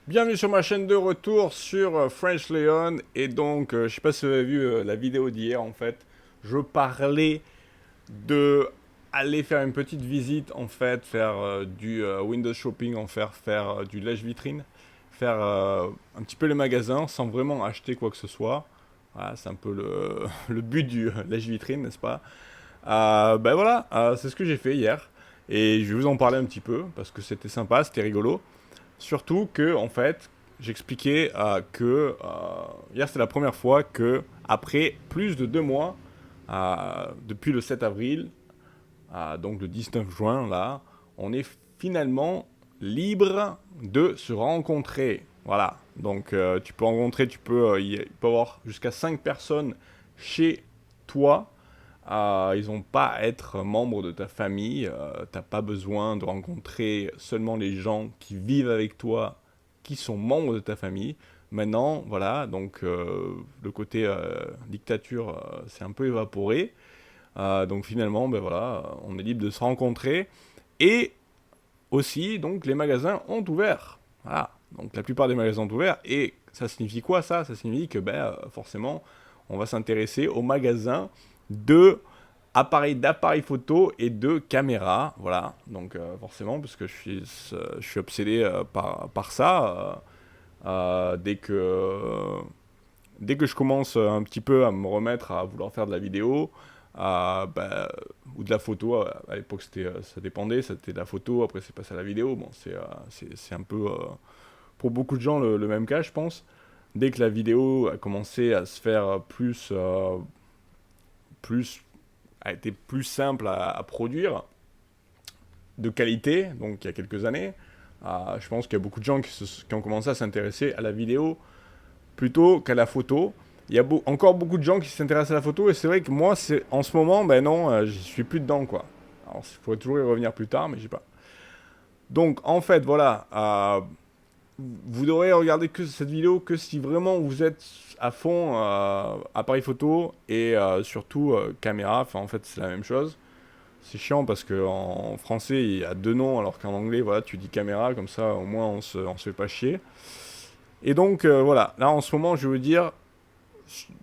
Bienvenue sur ma chaîne de retour sur French Leon. Et donc, je sais pas si vous avez vu la vidéo d'hier en fait. Je parlais de aller faire une petite visite en fait, faire du window shopping, faire du lèche-vitrine, faire un petit peu les magasins sans vraiment acheter quoi que ce soit. Voilà, c'est un peu le but du lèche-vitrine, n'est-ce pas? Ben voilà, c'est ce que j'ai fait hier. Et je vais vous en parler un petit peu parce que c'était sympa, c'était rigolo. Surtout que, en fait, j'expliquais que hier c'était la première fois que, après plus de 2 mois, depuis le 7 avril, donc le 19 juin, là, on est finalement libre de se rencontrer. Voilà. Donc tu peux rencontrer, il peut y avoir jusqu'à 5 personnes chez toi. Ils n'ont pas à être membres de ta famille. T'as pas besoin de rencontrer seulement les gens qui vivent avec toi, qui sont membres de ta famille. Maintenant, voilà, donc le côté dictature s'est un peu évaporé. Donc finalement, ben voilà, on est libre de se rencontrer. Et aussi, donc les magasins ont ouvert. Voilà, donc la plupart des magasins ont ouvert. Et ça signifie quoi ça? Ça signifie que ben, forcément, on va s'intéresser aux magasins de d'appareils photo et de caméras. Voilà, donc forcément, parce que je suis obsédé par ça. Dès que je commence un petit peu à me remettre à vouloir faire de la vidéo, bah, ou de la photo, à l'époque ça dépendait, c'était de la photo, après c'est passé à la vidéo, bon c'est un peu pour beaucoup de gens le même cas je pense. Dès que la vidéo a commencé à se faire plus a été plus simple à produire, de qualité, donc il y a quelques années, je pense qu'il y a beaucoup de gens qui ont commencé à s'intéresser à la vidéo plutôt qu'à la photo. Il y a encore beaucoup de gens qui s'intéressent à la photo et c'est vrai que moi, en ce moment, ben non, je suis plus dedans quoi. Alors, il faudrait toujours y revenir plus tard, mais je sais pas. Donc, en fait, voilà, vous devrez regarder que cette vidéo que si vraiment vous êtes à fond appareil photo et surtout caméra. Enfin, en fait, c'est la même chose. C'est chiant parce que en français il y a deux noms alors qu'en anglais, voilà, tu dis caméra comme ça, au moins on se fait pas chier. Et donc voilà, là en ce moment, je veux dire,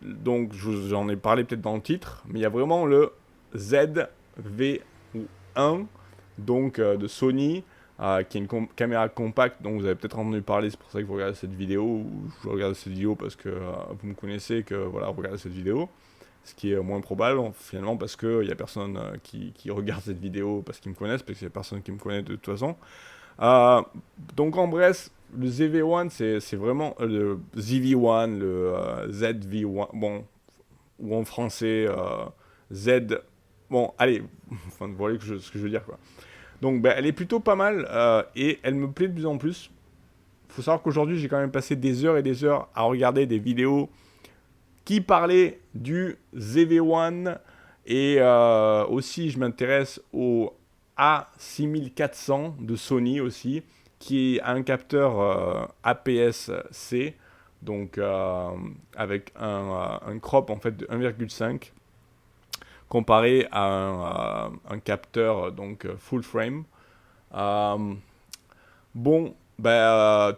donc j'en ai parlé peut-être dans le titre, mais il y a vraiment le ZV-1, donc de Sony, qui est une caméra compacte dont vous avez peut-être entendu parler, c'est pour ça que vous regardez cette vidéo, ou je regarde cette vidéo parce que vous me connaissez, que voilà, vous regardez cette vidéo, ce qui est moins probable finalement parce qu'il n'y a personne qui regarde cette vidéo parce qu'ils me connaissent, parce qu'il n'y a personne qui me connaît de toute façon. Euh, donc en bref, le ZV-1, c'est vraiment le ZV-1, le ZV-1, bon, ou en français Z. Bon, allez, enfin, vous voyez ce que je veux dire quoi. Donc ben, elle est plutôt pas mal et elle me plaît de plus en plus. Faut savoir qu'aujourd'hui j'ai quand même passé des heures et des heures à regarder des vidéos qui parlaient du ZV-1 et aussi je m'intéresse au A6400 de Sony aussi qui a un capteur APS-C donc avec un crop en fait de 1,5 comparé à un capteur donc full frame. Euh, bon,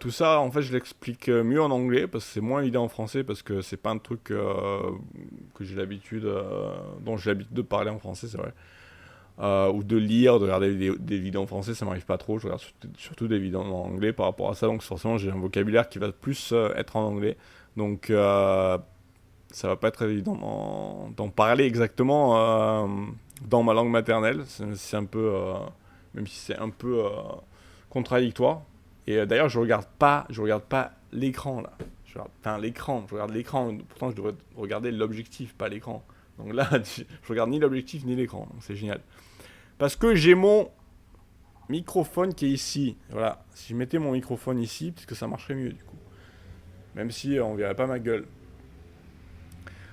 tout ça, en fait, je l'explique mieux en anglais parce que c'est moins évident en français parce que c'est pas un truc que j'ai l'habitude, dont j'ai l'habitude de parler en français, c'est vrai. Ou de lire, de regarder des vidéos en français, ça m'arrive pas trop. Je regarde surtout des vidéos en anglais par rapport à ça, donc forcément j'ai un vocabulaire qui va plus être en anglais. Donc ça va pas être évident d'en parler exactement dans ma langue maternelle. C'est un peu, même si c'est un peu contradictoire. Et d'ailleurs, je regarde pas l'écran là. Enfin, l'écran, je regarde l'écran. Pourtant, je devrais regarder l'objectif, pas l'écran. Donc là, je regarde ni l'objectif ni l'écran. Donc c'est génial. Parce que j'ai mon microphone qui est ici. Voilà. Si je mettais mon microphone ici, peut-être que ça marcherait mieux du coup. Même si on verrait pas ma gueule.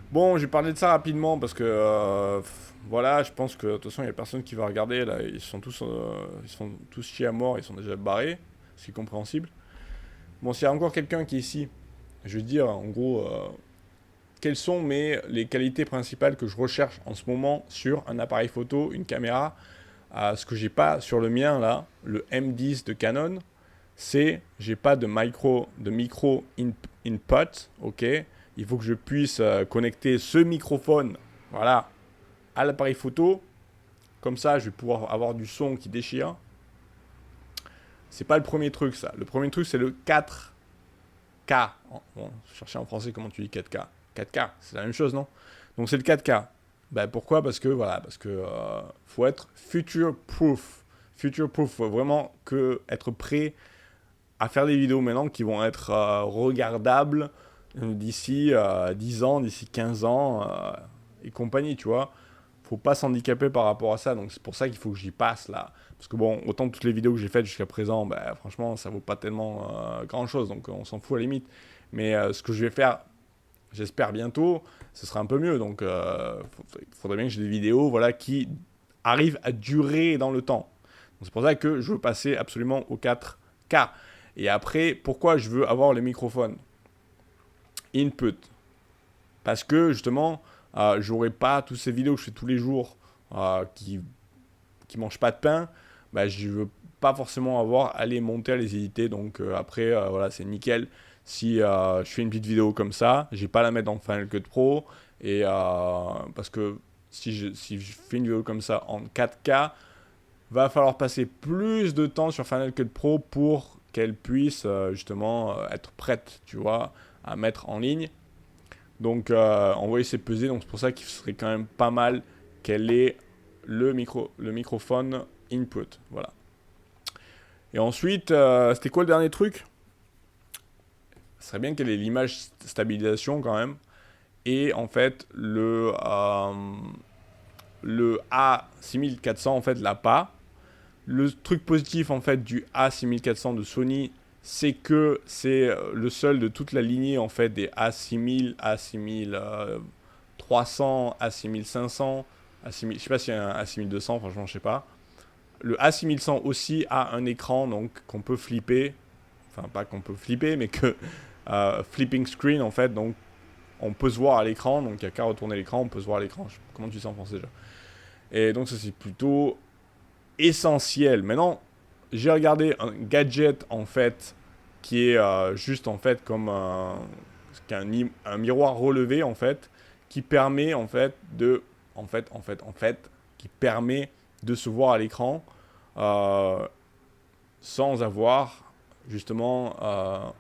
Bon, j'ai parlé de ça rapidement parce que voilà, je pense que de toute façon, il n'y a personne qui va regarder là. Ils sont tous chiés à mort, ils sont déjà barrés, ce qui est compréhensible. Bon, s'il y a encore quelqu'un qui est ici, je veux dire en gros, quelles sont les qualités principales que je recherche en ce moment sur un appareil photo, une caméra, ce que j'ai pas sur le mien là, le M10 de Canon. c'est j'ai pas de micro input, ok. Il faut que je puisse connecter ce microphone, voilà, à l'appareil photo. Comme ça, je vais pouvoir avoir du son qui déchire. C'est pas le premier truc, ça. Le premier truc, c'est le 4K. Bon, chercher en français comment tu dis 4K. 4K, c'est la même chose, non? Donc c'est le 4K. Ben, pourquoi? Parce que voilà, faut être future proof. Future proof, faut vraiment être prêt à faire des vidéos maintenant qui vont être regardables d'ici 10 ans, d'ici 15 ans et compagnie, tu vois. Faut pas s'handicaper par rapport à ça, donc c'est pour ça qu'il faut que j'y passe là. Parce que bon, autant toutes les vidéos que j'ai faites jusqu'à présent, ben, franchement, ça vaut pas tellement grand chose, donc on s'en fout à la limite. Mais ce que je vais faire, j'espère bientôt, ce sera un peu mieux. Donc faudrait bien que j'ai des vidéos voilà, qui arrivent à durer dans le temps. C'est pour ça que je veux passer absolument au 4K. Et après, pourquoi je veux avoir les microphones input? Parce que justement, j'aurai pas toutes ces vidéos que je fais tous les jours qui mangent pas de pain. Bah, je veux pas forcément avoir à les monter, à les éditer. Donc après, voilà, c'est nickel. Si je fais une petite vidéo comme ça, j'ai pas à la mettre dans Final Cut Pro. Et parce que si je fais une vidéo comme ça en 4K, va falloir passer plus de temps sur Final Cut Pro pour qu'elle puisse justement être prête, tu vois, à mettre en ligne. Donc envoyer ses pesées, donc c'est pour ça qu'il serait quand même pas mal qu'elle ait le microphone input, voilà. Et ensuite, c'était quoi le dernier truc? Ce serait bien qu'elle ait l'image stabilisation quand même. Et en fait, le A6400, en fait, l'a pas. Le truc positif en fait du A6400 de Sony, c'est que c'est le seul de toute la lignée en fait des A6000, A6300, A6500, A6000, je sais pas s'il y a un A6200, franchement je sais pas. Le A6100 aussi a un écran donc qu'on peut flipper, enfin pas qu'on peut flipper, mais que flipping screen en fait, donc on peut se voir à l'écran, donc il n'y a qu'à retourner l'écran, on peut se voir à l'écran. Comment tu dis ça en français déjà? Et donc ça c'est plutôt essentiel. Maintenant, j'ai regardé un gadget en fait qui est juste en fait comme un miroir relevé en fait qui permet en fait qui permet de se voir à l'écran euh, sans avoir justement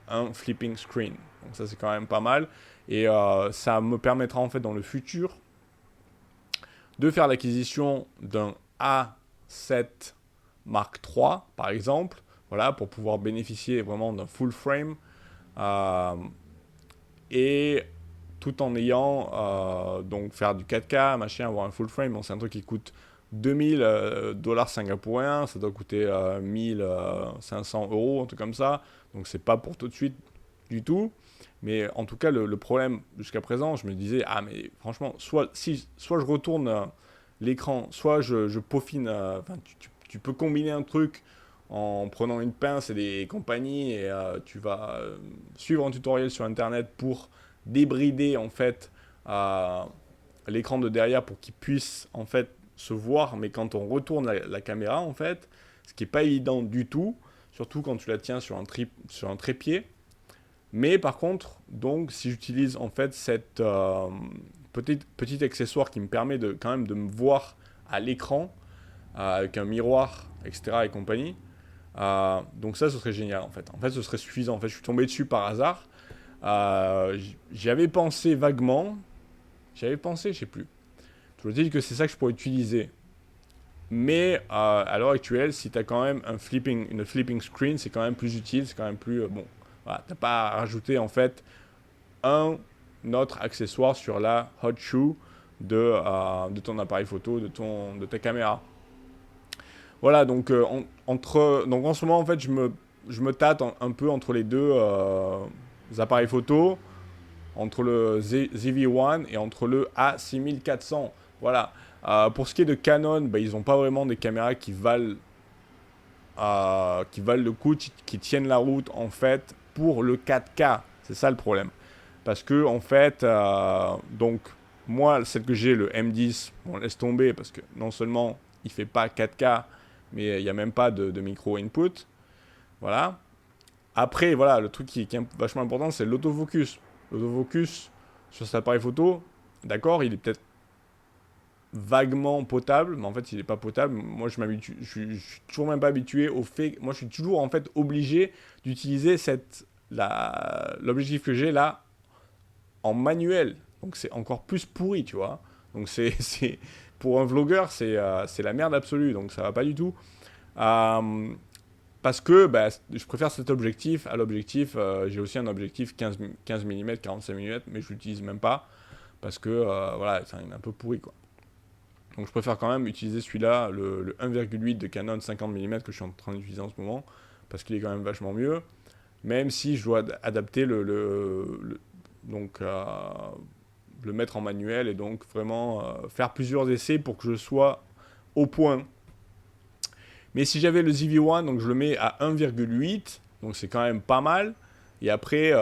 un flipping screen. Donc ça c'est quand même pas mal et ça me permettra en fait dans le futur de faire l'acquisition d'un A7 Mark III, par exemple, voilà, pour pouvoir bénéficier vraiment d'un full frame et tout en ayant donc faire du 4K, machin, avoir un full frame. Donc c'est un truc qui coûte 2000 dollars singapouriens, ça doit coûter 1500 euros, un truc comme ça. Donc c'est pas pour tout de suite du tout. Mais en tout cas, le problème jusqu'à présent, je me disais, ah mais franchement, soit je retourne l'écran, soit je peaufine, tu peux combiner un truc en prenant une pince et des compagnies et tu vas suivre un tutoriel sur internet pour débrider en fait l'écran de derrière pour qu'il puisse en fait se voir, mais quand on retourne la caméra en fait, ce qui n'est pas évident du tout, surtout quand tu la tiens sur un trépied. Mais par contre, donc, si j'utilise en fait cette petit accessoire qui me permet de quand même de me voir à l'écran avec un miroir, etc. et compagnie, donc ça, ce serait génial en fait. En fait, ce serait suffisant. En fait, je suis tombé dessus par hasard. J'avais pensé vaguement, je sais plus. Je me dis que c'est ça que je pourrais utiliser. Mais à l'heure actuelle, si tu as quand même une flipping screen, c'est quand même plus utile, c'est quand même plus bon. Voilà, t'as pas à rajouter en fait un autre accessoire sur la hot shoe de ton appareil photo, de ta caméra. Voilà, donc donc en ce moment en fait je me tâte un peu entre les deux appareils photo, entre le ZV-1 et entre le A6400. Voilà. Pour ce qui est de Canon, bah, ils n'ont pas vraiment des caméras qui valent le coup, qui tiennent la route en fait pour le 4K. C'est ça le problème. Parce que en fait, donc moi, celle que j'ai, le M10, on laisse tomber parce que non seulement il fait pas 4K, mais il n'y a même pas de micro input. Voilà. Après, voilà, le truc qui est vachement important, c'est l'autofocus. L'autofocus sur cet appareil photo, d'accord, il est peut-être vaguement potable, mais en fait, il n'est pas potable. Moi, je suis toujours même pas habitué au fait. Moi, je suis toujours en fait obligé d'utiliser l'objectif que j'ai là en manuel. Donc, c'est encore plus pourri, tu vois. Donc, pour un vlogueur, c'est la merde absolue. Donc, ça va pas du tout. Parce que bah, je préfère cet objectif à l'objectif. J'ai aussi un objectif 15 mm, 45 mm, mais je l'utilise même pas parce que voilà, il est un peu pourri quoi. Donc je préfère quand même utiliser celui-là, le 1,8 de Canon 50 mm que je suis en train d'utiliser en ce moment, parce qu'il est quand même vachement mieux, même si je dois adapter donc, le mettre en manuel et donc vraiment faire plusieurs essais pour que je sois au point. Mais si j'avais le ZV-1, donc je le mets à 1,8, donc c'est quand même pas mal, et après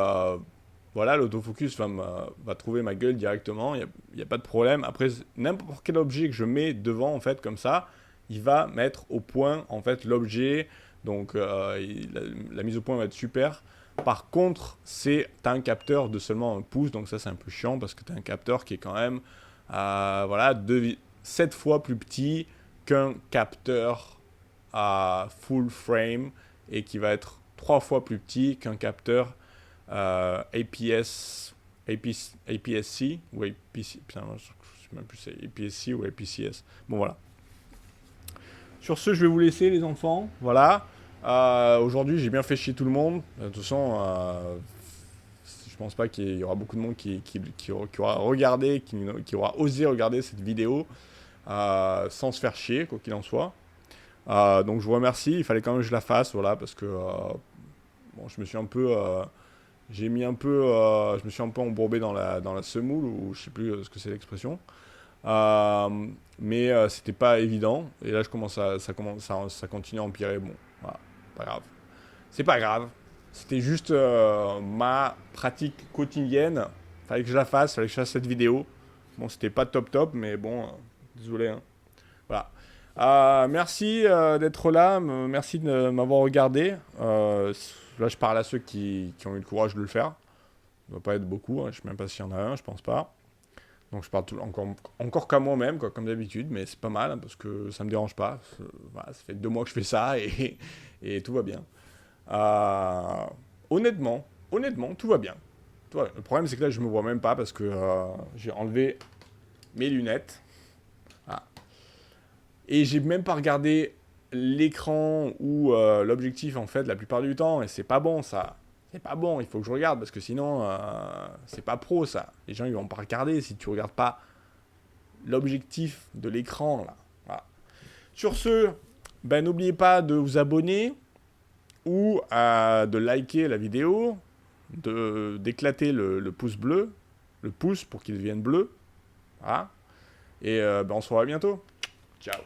voilà, l'autofocus va trouver ma gueule directement, il n'y a pas de problème. Après, n'importe quel objet que je mets devant, en fait, comme ça, il va mettre au point, en fait, l'objet. Donc, la mise au point va être super. Par contre, t'as un capteur de seulement 1 pouce, donc ça, c'est un peu chiant, parce que t'as un capteur qui est quand même, voilà, 7 fois plus petit qu'un capteur à full frame, et qui va être 3 fois plus petit qu'un capteur APS-C ou APC, putain, je sais même plus si c'est APS-C ou APCS. Bon voilà. Sur ce, je vais vous laisser les enfants. Voilà. Aujourd'hui, j'ai bien fait chier tout le monde. De toute façon, je pense pas qu'il y aura beaucoup de monde qui aura regardé, qui aura osé regarder cette vidéo sans se faire chier, quoi qu'il en soit. Donc je vous remercie. Il fallait quand même que je la fasse, voilà, parce que bon, je me suis un peu je me suis un peu embourbé dans la semoule, ou je sais plus ce que c'est l'expression. Mais c'était pas évident. Et là, ça continue à empirer. Bon, voilà, pas grave. C'est pas grave. C'était juste ma pratique quotidienne. Fallait que je la fasse, fallait que je fasse cette vidéo. Bon, c'était pas top, mais bon, désolé. Hein. Voilà. Merci d'être là. Merci de m'avoir regardé. Là, je parle à ceux qui ont eu le courage de le faire. Ça ne doit pas être beaucoup, hein. Je ne sais même pas s'il y en a un, je pense pas. Donc je parle encore qu'à moi-même, quoi, comme d'habitude, mais c'est pas mal, hein, parce que ça me dérange pas. Voilà, ça fait 2 mois que je fais ça et tout va bien. Honnêtement, tout va bien. Le problème, c'est que là, je me vois même pas parce que j'ai enlevé mes lunettes. Ah. Et j'ai même pas regardé l'écran ou l'objectif, en fait, la plupart du temps, et c'est pas bon, ça. C'est pas bon, il faut que je regarde, parce que sinon, c'est pas pro, ça. Les gens, ils vont pas regarder si tu regardes pas l'objectif de l'écran, là. Voilà. Sur ce, ben, n'oubliez pas de vous abonner ou de liker la vidéo, d'éclater le pouce bleu, le pouce pour qu'il devienne bleu. Voilà. Et ben, on se revoit bientôt. Ciao.